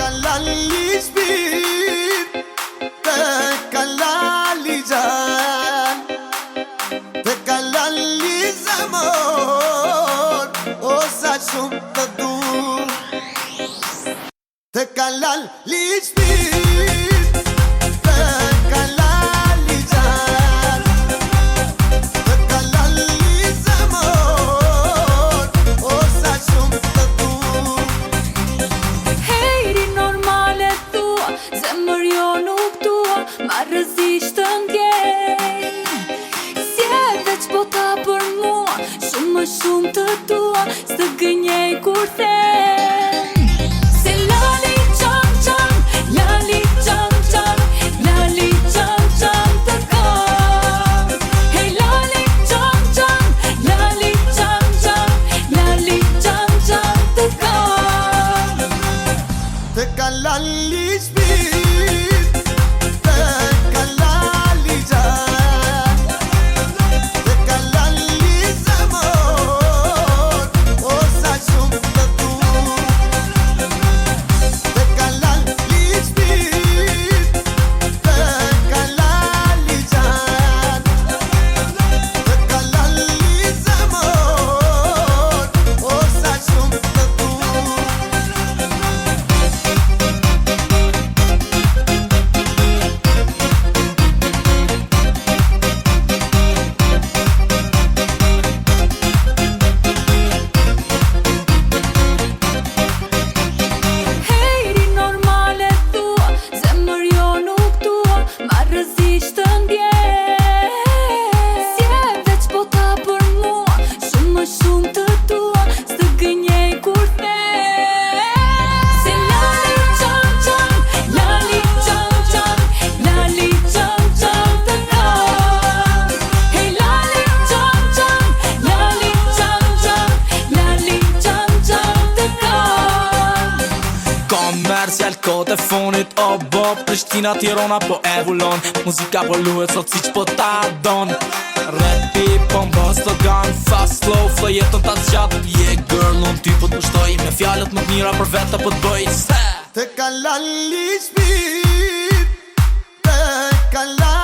kalali shpir, te kalali gjan, te kalali zamor, o sa shumë të dur. Te kalali shpir, te kalali gjan, te kalali zamor, o sa shumë të dur. Hejri normale thua, zemër jo nuk tua, ma rëzisht të ndjej. Si e veç bota për mua, shumë më shumë të tua, s'të gënjej kur them. Se lali qam qam, lali qam qam, lali qam qam të kam. Hej lali qam qam, lali qam qam, lali qam qam të kam. Te kalali shpir, te kalali gjan, te kalali zamor, o sa shumë të dur. Te kalali shpir, te kalali gjan, te kalali zamor, o sa shumë të dur. Hejri normale thua, zemër jo nuk tua, ma rëzisht të ndjej. Si e veç bota për mua, shumë më shumë të tua, s'të gënjej kur them. Se lali qam qam, lali qam qam, lali qam qam të kam. Hej lali qam qam, lali qam qam, lali qam qam të kam. Komercial kote fonit, o bo Prishtina, Tirana po e vullon, muzika po luhet sot si që po ta don. Rapi po mbës të gan, fast slow, flow jetën ta zgjat. Yeah girl, unë ty po të pushtoj, me fjalët më të mira për vete po të bëj. Te kalali shpir, te kalali